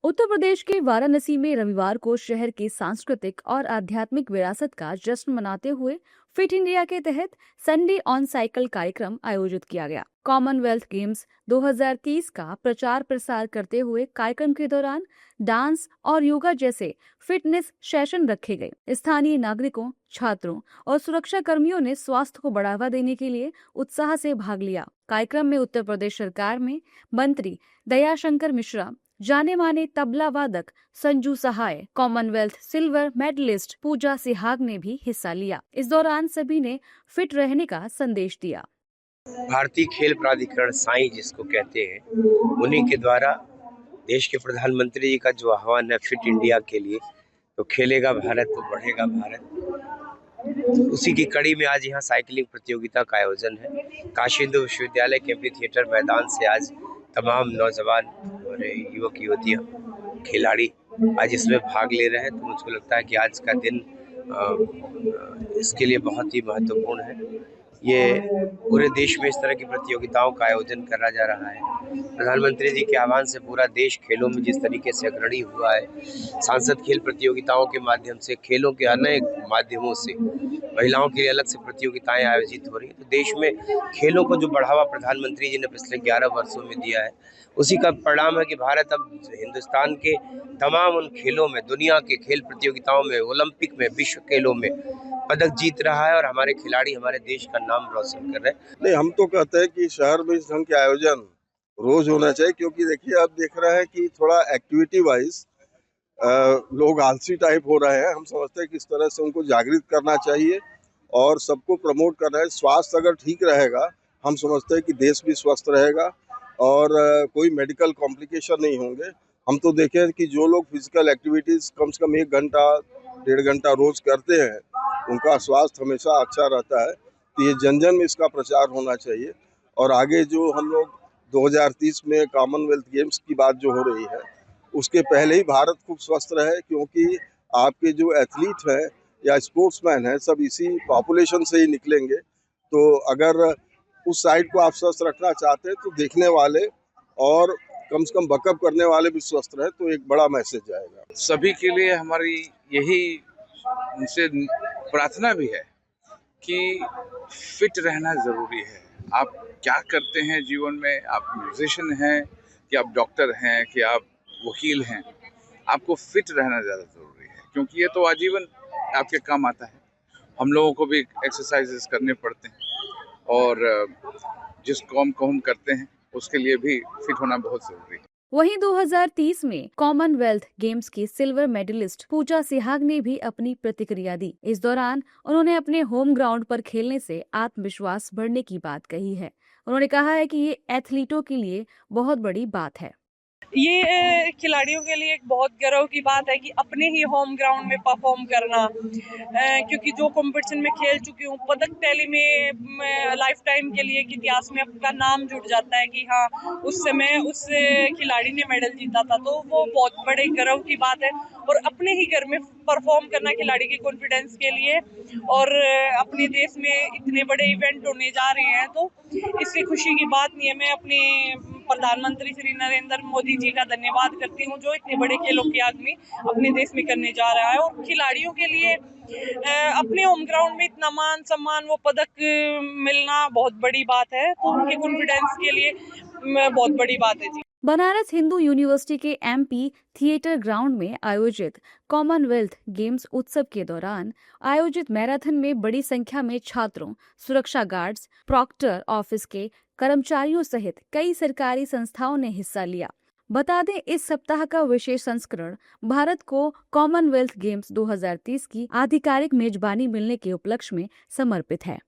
उत्तर प्रदेश के वाराणसी में रविवार को शहर की सांस्कृतिक और आध्यात्मिक विरासत का जश्न मनाते हुए फिट इंडिया के तहत संडे ऑन साइकिल कार्यक्रम आयोजित किया गया। कॉमनवेल्थ गेम्स 2030 का प्रचार प्रसार करते हुए कार्यक्रम के दौरान डांस और योगा जैसे फिटनेस सेशन रखे गए। स्थानीय नागरिकों, छात्रों और सुरक्षा कर्मियों ने स्वास्थ्य को बढ़ावा देने के लिए उत्साह से भाग लिया। कार्यक्रम में उत्तर प्रदेश सरकार में मंत्री दयाशंकर मिश्रा, जाने माने तबला वादक संजू सहाय, कॉमनवेल्थ सिल्वर मेडलिस्ट पूजा सिहाग ने भी हिस्सा लिया। इस दौरान सभी ने फिट रहने का संदेश दिया। भारतीय खेल प्राधिकरण साई जिसको कहते हैं, उन्हीं के द्वारा देश के प्रधानमंत्री जी का जो आह्वान है फिट इंडिया के लिए, तो खेलेगा भारत तो बढ़ेगा भारत, उसी की कड़ी में आज यहाँ साइकिलिंग प्रतियोगिता का आयोजन है। काशी हिंदू विश्वविद्यालय के एम्फी थिएटर मैदान से आज तमाम नौजवान और युवक युवतियाँ खिलाड़ी आज इसमें भाग ले रहे हैं। तो मुझको लगता है कि आज का दिन इसके लिए बहुत ही महत्वपूर्ण है। ये पूरे देश में इस तरह की प्रतियोगिताओं का आयोजन करा जा रहा है। प्रधानमंत्री जी के आह्वान से पूरा देश खेलों में जिस तरीके से अग्रणी हुआ है, सांसद खेल प्रतियोगिताओं के माध्यम से, खेलों के अनेक माध्यमों से महिलाओं के लिए अलग से प्रतियोगिताएं आयोजित हो रही है। तो देश में खेलों को जो बढ़ावा प्रधानमंत्री जी ने पिछले 11 वर्षों में दिया है, उसी का परिणाम है कि भारत अब हिंदुस्तान के तमाम उन खेलों में, दुनिया के खेल प्रतियोगिताओं में, ओलंपिक में, विश्व खेलों में पदक जीत रहा है और हमारे खिलाड़ी हमारे देश का नाम रोशन कर रहे हैं। नहीं, हम तो कहते हैं कि शहर में इस ढंग के आयोजन रोज होना चाहिए, क्योंकि देखिए आप देख रहे हैं कि थोड़ा एक्टिविटी वाइज लोग आलसी टाइप हो रहे हैं। हम समझते हैं कि इस तरह से उनको जागृत करना चाहिए और सबको प्रमोट करना है। स्वास्थ्य अगर ठीक रहेगा, हम समझते हैं कि देश भी स्वस्थ रहेगा और कोई मेडिकल कॉम्प्लिकेशन नहीं होंगे। हम तो देखें कि जो लोग फिजिकल एक्टिविटीज कम से कम 1 घंटा 1.5 घंटा रोज करते हैं, उनका स्वास्थ्य हमेशा अच्छा रहता है। तो ये जन जन में इसका प्रचार होना चाहिए। और आगे जो हम लोग 2030 में कॉमनवेल्थ गेम्स की बात जो हो रही है, उसके पहले ही भारत खूब स्वस्थ रहे, क्योंकि आपके जो एथलीट हैं या स्पोर्ट्समैन हैं, सब इसी पॉपुलेशन से ही निकलेंगे। तो अगर उस साइड को आप स्वस्थ रखना चाहते हैं तो देखने वाले और कम से कम बकअप करने वाले भी स्वस्थ रहे, तो एक बड़ा मैसेज जाएगा। सभी के लिए हमारी यही उनसे प्रार्थना भी है कि फिट रहना ज़रूरी है। आप क्या करते हैं जीवन में, आप म्यूजिशियन हैं कि आप डॉक्टर हैं कि आप वकील हैं, आपको फिट रहना ज़्यादा ज़रूरी है, क्योंकि ये तो आजीवन आपके काम आता है। हम लोगों को भी एक्सरसाइजेस करने पड़ते हैं और जिस काम को हम करते हैं उसके लिए भी फिट होना बहुत ज़रूरी है। वहीं 2030 में कॉमनवेल्थ गेम्स की सिल्वर मेडलिस्ट पूजा सिहाग ने भी अपनी प्रतिक्रिया दी। इस दौरान उन्होंने अपने होम ग्राउंड पर खेलने से आत्मविश्वास बढ़ने की बात कही है। उन्होंने कहा है कि ये एथलीटों के लिए बहुत बड़ी बात है। ये खिलाड़ियों के लिए एक बहुत गर्व की बात है कि अपने ही होम ग्राउंड में परफॉर्म करना, क्योंकि जो कंपटीशन में खेल चुकी हूँ, पदक टैली में लाइफ टाइम के लिए इतिहास में आपका नाम जुड़ जाता है कि हाँ, उस समय उस खिलाड़ी ने मेडल जीता था, तो वो बहुत बड़े गर्व की बात है। और अपने ही घर में परफॉर्म करना खिलाड़ी के कॉन्फिडेंस के लिए, और अपने देश में इतने बड़े इवेंट होने जा रहे हैं, तो इससे खुशी की बात नहीं है। मैं अपने प्रधानमंत्री श्री नरेंद्र मोदी जी का धन्यवाद करती हूँ, जो इतने बड़े खेलों की आदमी अपने देश में करने जा रहा है। और खिलाड़ियों के लिए अपने होम ग्राउंड में इतना मान सम्मान, वो पदक मिलना बहुत बड़ी बात है, तो उनके कॉन्फिडेंस के लिए बहुत बड़ी बात है जी। बनारस हिंदू यूनिवर्सिटी के एमपी थिएटर ग्राउंड में आयोजित कॉमनवेल्थ गेम्स उत्सव के दौरान आयोजित मैराथन में बड़ी संख्या में छात्रों, सुरक्षा गार्ड्स, प्रॉक्टर ऑफिस के कर्मचारियों सहित कई सरकारी संस्थाओं ने हिस्सा लिया। बता दें, इस सप्ताह का विशेष संस्करण भारत को कॉमनवेल्थ गेम्स 2030 की आधिकारिक मेजबानी मिलने के उपलक्ष्य में समर्पित है।